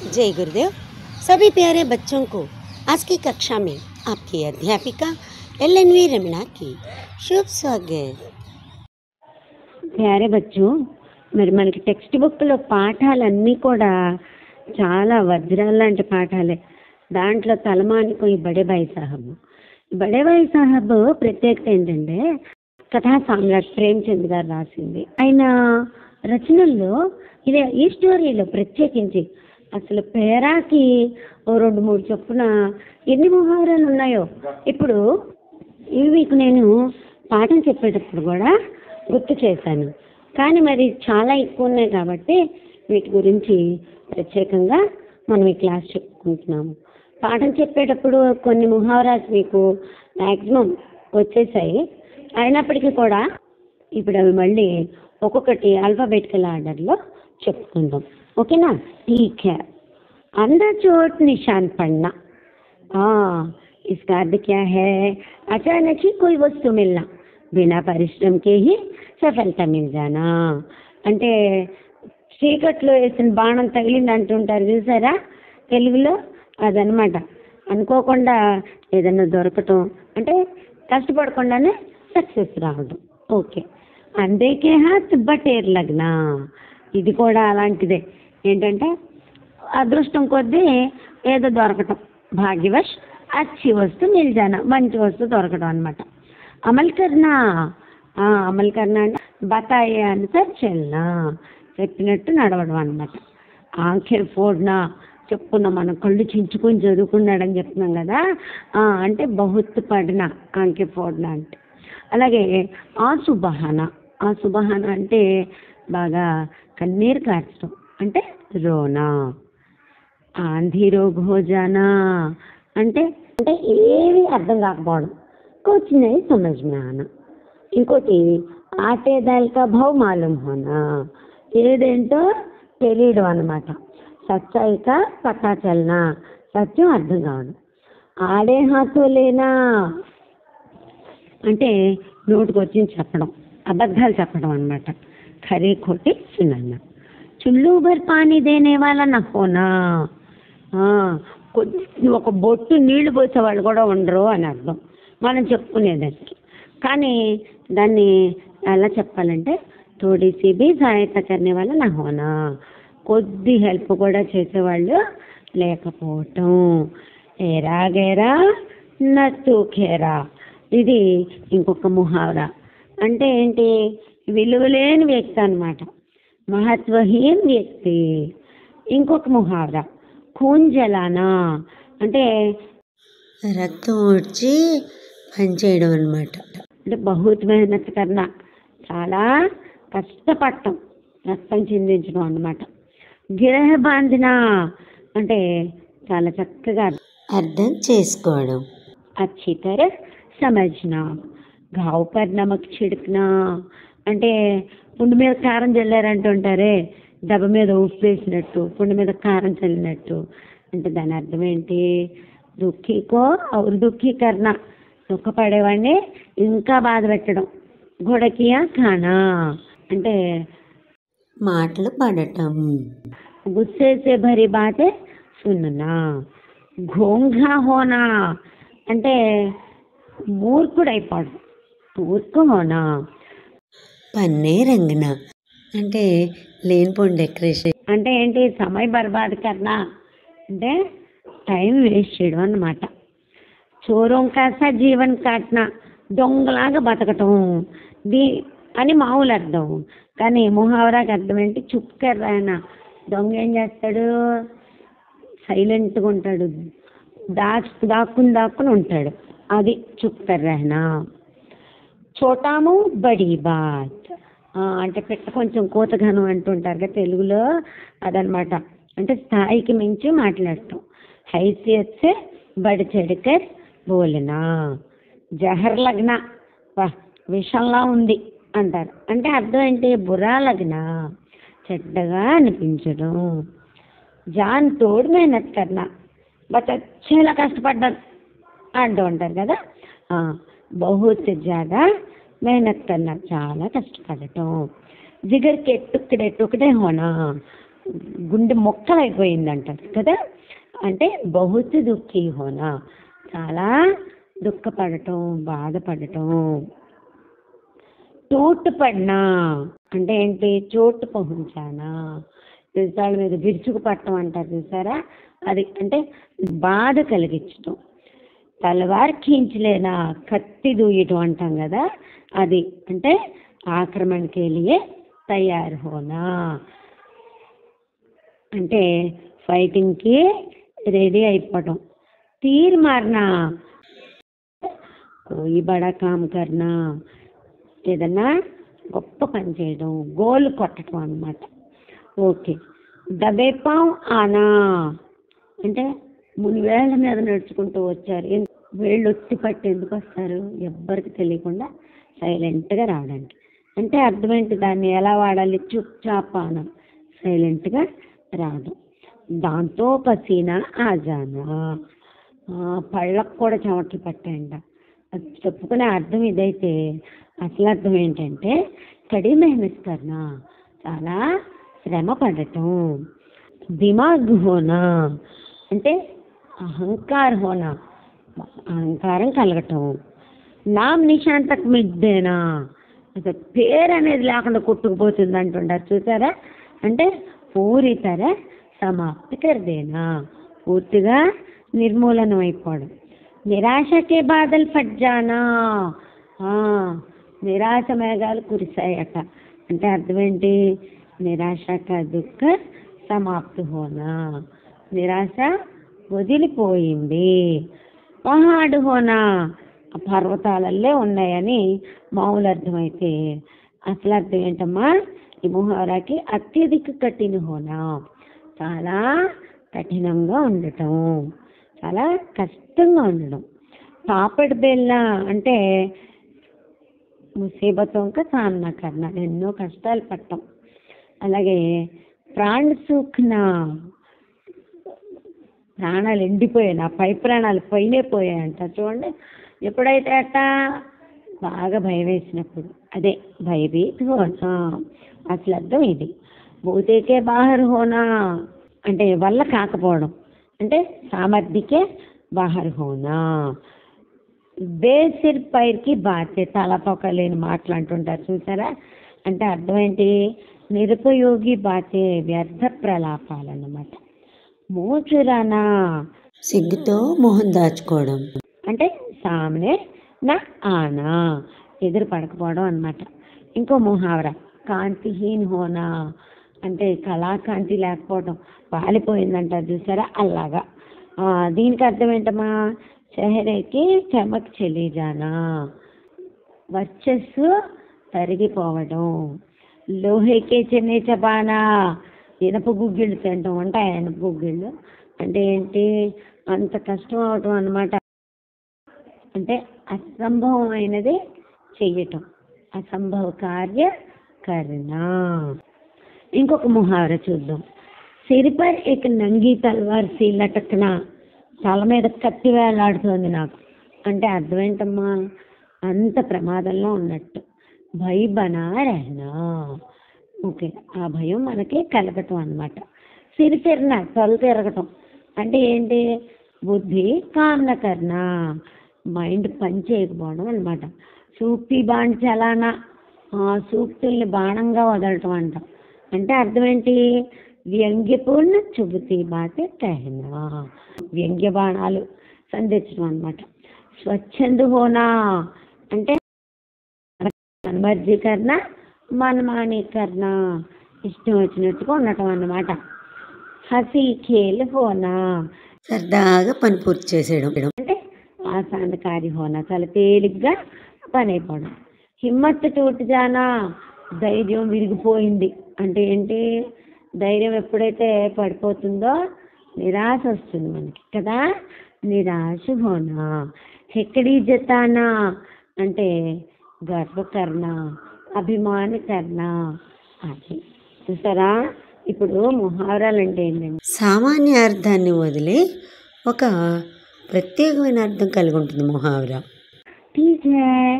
जय गुरुदेव। सभी प्यारे बच्चों को आज की कक्षा में आपकी अध्यापिका एल.एन.वी. रमणा की शुभ स्वागत। ప్యారే బచ్చు, మరి మనకి టెక్స్ట్ బుక్లో పాఠాలన్నీ కూడా చాలా వజ్రాల లాంటి పాఠాలే. దాంట్లో తలమానికం ఈ బడేబాయి సాహబ్. బడేబాయి సాహబ్ ప్రత్యేకత ఏంటంటే కథా సామ్రాట్ ప్రేమ్చంద్ గారు రాసింది. ఆయన రచనల్లో ఇదే ఈ స్టోరీలో ప్రత్యేకించి అసలు పేరాకి ఓ 2-3 చొప్పున ఎన్ని ముహావరాలు ఉన్నాయో ఇప్పుడు ఇవి మీకు నేను పాఠం చెప్పేటప్పుడు కూడా గుర్తు చేశాను. కానీ మరి చాలా ఎక్కువ ఉన్నాయి కాబట్టి వీటి గురించి ప్రత్యేకంగా మనం ఈ క్లాస్ చెప్పుకుంటున్నాము. పాఠం చెప్పేటప్పుడు కొన్ని ముహావరాలు మీకు మ్యాక్సిమం వచ్చేసాయి. అయినప్పటికీ కూడా ఇప్పుడు అవి మళ్ళీ ఒక్కొక్కటి అల్ఫాబెటికల్ ఆర్డర్లో చెప్పుకుందాం. ఓకేనా? ठीक है। अंदर चोट निशान पड़ना। इसका अर्थ क्या है? अचानक ही कोई वस्तु मिलना, बिना परिश्रम के ही సఫలత మిల్ జానా. అంటే చీకట్లో వేసిన బాణం తగిలింది అంటుంటారు చూసారా తెలుగులో, అదనమాట. అనుకోకుండా ఏదన్నా దొరకటం అంటే కష్టపడకుండానే సక్సెస్ రావడం. ఓకే. అందేకే హాత్ బటేర్ లగ్నా, ఇది కూడా అలాంటిదే. ఏంటంటే అదృష్టం కొద్దీ ఏదో దొరకటం, భాగ్యవశ్ అచ్చి వస్తు మిల్ జానా, మంచి వస్తువు దొరకడం అనమాట. అమల్ కర్నా, అమల్ కర్నా అంటే బతాయే అనుసార్ చల్నా, చెప్పినట్టు నడవడం అనమాట. ఆంఖే ఫోడ్నా, చెప్పుకున్నాం మనం కళ్ళు చించుకొని చదువుకున్నాడని చెప్తున్నాం కదా, అంటే బహుత్ పడినా ఆంఖే ఫోడ్నా అంటే. అలాగే ఆసు బహానా, ఆసు బహానా అంటే బాగా కన్నీరు కార్చడం అంటే రోనా. ఆంధీ రోగ్ హో జానా అంటే అంటే ఏమీ అర్థం కాకపోవడం, కుచ్ నహీ సమజ్ మే ఆనా. ఇంకోటి ఆటే దాల్ కా భావ్ మాలూమ్ హోనా, ఏదేంటో తెలియడం అన్నమాట. సచ్చాయి కా పతా చల్నా, సత్యం అర్థం కావడం. ఆడే హాతో లేనా అంటే నోటికి వచ్చింది చెప్పడం, అబద్ధాలు చెప్పడం అన్నమాట. ఖరీ ఖోటి సునన్నా. చుల్లు భర్ పానీ దేనే వాళ్ళ నా హోనా, ఒక బొట్టు నీళ్లు పోసే వాళ్ళు కూడా ఉండరు అని అర్థం మనం చెప్పుకునేదానికి. కానీ దాన్ని ఎలా చెప్పాలంటే తోడీసి బి సహాయత కర్నే వాళ్ళ నా హోనా, కొద్ది హెల్ప్ కూడా చేసేవాళ్ళు లేకపోవటం. ఏరా గేరా నత్తు ఖేరా, ఇది ఇంకొక ముహావరా. అంటే ఏంటి? విలువలేని వ్యక్తి అన్నమాట, మహత్వహీన్ వ్యక్తి. ఇంకొక ముహావరా ఖూన్ జలానా, అంటే రక్తం ఊడ్చి పనిచేయడం అనమాట. అంటే బహుత్ మెహనత్ కన్నా, చాలా కష్టపడటం, రక్తం చిందించడం అన్నమాట. గిరహ బాంధినా అంటే చాలా చక్కగా అర్థం చేసుకోవడం. అచ్చి తరహ్ సమజ్నా. ఘావ్ పర్ నమక్ చిడుకునా అంటే పుండు మీద కారం చల్లారంటుంటారే, దెబ్బ మీద ఉప్పు వేసినట్టు పుండు మీద కారం చల్లినట్టు. అంటే దాని అర్థం ఏంటి? దుఃఖీకో ఔర్ దుఃఖీకరణ, దుఃఖపడేవాడిని ఇంకా బాధ పెట్టడం. గొడకియా ఖానా అంటే మాటలు పడటం. గుస్సేసే భరి బాతే సున్నా. ఘోంఘా హోనా అంటే మూర్ఖుడైపోవడం, మూర్ఖు హోనా. పన్నే రంగన అంటే లేనిపోని డెకరేషన్. అంటే ఏంటి? సమయ బర్బాద్ కర్నా అంటే టైం వేస్ట్ చేయడం అన్నమాట. చోరం కాసా జీవన్ కాట్నా, దొంగలాగా బతకటం అని మామూలు అర్థం. కానీ ముహావరాకి అర్థం ఏంటి? చుప్ కర్ రహనా. దొంగ ఏం చేస్తాడు? సైలెంట్గా ఉంటాడు, దాక్కుని ఉంటాడు. అది చుప్ కర్ రహనా. చోటాము బడీ బాత్ అంటే పెట్ట కొంచెం కోతఘనం అంటుంటారు కదా తెలుగులో, అదనమాట. అంటే స్థాయికి మించి మాట్లాడటం. హైసియత్ సే బడి చెడుకర్ బోలనా. జహర్ లగ్న, విషంలా ఉంది అంటారు. అంటే అర్థం ఏంటి? బురా లగ్న, చెడ్డగా అనిపించడం. జాన్ తోడు మెహనత్ కర్నా, బట్ చాలా కష్టపడ్డాను అంటూ ఉంటారు కదా. బహుత్ జ్యాదా మెహనత్ కన్నా, చాలా కష్టపడటం. జిగర్ కే టుక్డే టుక్డే హోనా గుండె మొక్కలైపోయిందంటారు కదా. అంటే బహుత్ దుఃఖీ హోనా, చాలా దుఃఖపడటం, బాధపడటం. చోటు పడినా అంటే ఏంటి, చోటు పహుంచానా, ఎదుటాళ్ళ మీద విరుచుకు పట్టడం అంటారు చూసారా, అది అంటే బాధ కలిగించటం. తలవార్ ఖీంచలేనా, కత్తి దూయటం అంటాం కదా, అది అంటే ఆక్రమణకే లియే తయారు హోనా, అంటే ఫైటింగ్కి రెడీ అయిపోవటం. తీర్ మారనా, కోయి బడా కామ్ కర్నా, ఏదన్నా గొప్ప పని చేయడం, గోల్ కొట్టడం అన్నమాట. ఓకే. దబేపాం ఆనా అంటే మునివేళ్ల మీద నడుచుకుంటూ వచ్చారు. వేళ్ళు ఒత్తి పట్టి ఎందుకు వస్తారు, ఎవ్వరికి తెలియకుండా సైలెంట్గా రావడానికి. అంటే అర్థమేంటి, దాన్ని ఎలా వాడాలి, చుప్ చాప్ ఆనం, సైలెంట్గా రావడం. దాంతో పసీనా ఆజానా, పళ్ళకు కూడా చెమటలు పట్టాయంట. అది చెప్పుకునే అర్థం ఇదైతే అసలు అర్థం ఏంటంటే కడి మెహనత్ కర్నా, చాలా శ్రమ పడటం. దిమాగ్ హోనా అంటే అహంకార్ హోనా, అహంకారం కలగటం. నామ్ నిశాంతకు మిడ్దేనా, అసలు పేరు అనేది లేకుండా కొట్టుకుపోతుంది అంటుంటారు చూసారా, అంటే పూరి తర సమాప్తి కర్దేనా, పూర్తిగా నిర్మూలనం అయిపోవడం. నిరాశకే బాధలు పడ్జానా, నిరాశ మేఘాలు కురిశాయట. అంటే అర్థమేంటి, నిరాశక దుఃఖ సమాప్తి హోనా, నిరాశ వదిలిపోయింది. పహాడు హోనా, పర్వతాలల్లే ఉన్నాయని మామూలు అర్థమైతే అసలు అర్థం ఏంటమ్మా, ఈ ముహావరాకి అత్యధిక కఠిన హోనా, చాలా కఠినంగా ఉండటం, చాలా కష్టంగా ఉండడం. పాపడ్ బెల్లా అంటే ముసీబతం కా సామనా కర్నా, ఎన్నో కష్టాలు పడటం. అలాగే ప్రాణ సూఖ్నా, ప్రాణాలు ఎండిపోయాయి, నా పై ప్రాణాలు పైనే పోయాయంట చూడండి. ఎప్పుడైతే అట్ట బాగా భయం వేసినప్పుడు, అదే భయభీత్ హోనా, అసలు అర్థం ఇది. భూతేకే బాహర్ హోనా అంటే వల్ల కాకపోవడం, అంటే సామర్థ్యకే బాహర్ హోనా. బేసిర్ పైర్కి బాధ్యత, తలపొక లేని మాటలు అంటుంటారు చూసారా, అంటే అర్థం ఏంటి, నిరుపయోగి బాధ్యే, వ్యర్థ ప్రలాపాలన్నమాట. మోచురానా, సిగ్గుతో మొహం దాచుకోవడం, అంటే సామనే నా ఆనా, ఎదురు పడకపోవడం అన్నమాట. ఇంకో ముహావరా కాంతిహీన్ హోనా, అంటే కళాకాంతి లేకపోవడం, వాలిపోయిందంటారు చూసారా, అలాగా. దీనికి అర్థం ఏంటమ్మా, చెహరేకి చమక్ చెలి జానా, వర్చస్సు తరిగిపోవడం. లోహేకే చెన్నే చబానా, ఇనప గుగ్గిళ్ళు తింటాం అంటే ఇనప గుగ్గిళ్ళు అంటే ఏంటి, అంత కష్టం అవటం అన్నమాట. అంటే అసంభవమైనది చెయ్యటం, అసంభవ కార్య కర్నా. ఇంకొక ముహావర చూద్దాం. సిరిపర్ ఏక నంగి తల్వార్ సీ లటక్నా, తల మీద కత్తి వేలాడుతోంది నాకు, అంటే అర్థం ఏంటమ్మా, అంత ప్రమాదంలో ఉన్నట్టు. భయ బనా రహనా, ఓకే, ఆ భయం మనకి కలగటం అన్నమాట. సిరితిరన, తల తిరగటం అంటే ఏంటి, బుద్ధి కామ్న కర్నా, మైండ్ పని చేయకపోవడం అనమాట. సూక్తి బాణ్ చలానా, సూక్తుల్ని బాణంగా వదలటం అంట. అంటే అర్థం ఏంటి, వ్యంగ్యపూర్ణ చుబుతి బాతే కహనా, వ్యంగ్య బాణాలు సంధించడం అనమాట. స్వచ్ఛందు హోనా అంటే మర్జీకరణ, మనమానీకరణ, ఇష్టం వచ్చినట్టుగా ఉండటం అన్నమాట. హసీ ఖేల్ హోనా, సరదాగా పని పూర్తి చేసేయడం, అంటే ఆసానకారి హోనా, చాలా తేలిగ్గా పని అయిపోవడం. హిమ్మత్ టూట్ జానా, ధైర్యం విరిగిపోయింది అంటే ఏంటి, ధైర్యం ఎప్పుడైతే పడిపోతుందో నిరాశ వస్తుంది మనకి కదా, నిరాశ హోనా. హెక్కడి జతానా అంటే గర్వకరణ, అభిమానికరణ, అది చూసారా. ఇప్పుడు ముహావరాలు అంటే ఏంటంటే సామాన్య అర్థాన్ని వదిలి ఒక ప్రత్యేకమైన అర్థం కలిగి ఉంటుంది ముహావరా. ఠీక్ హై.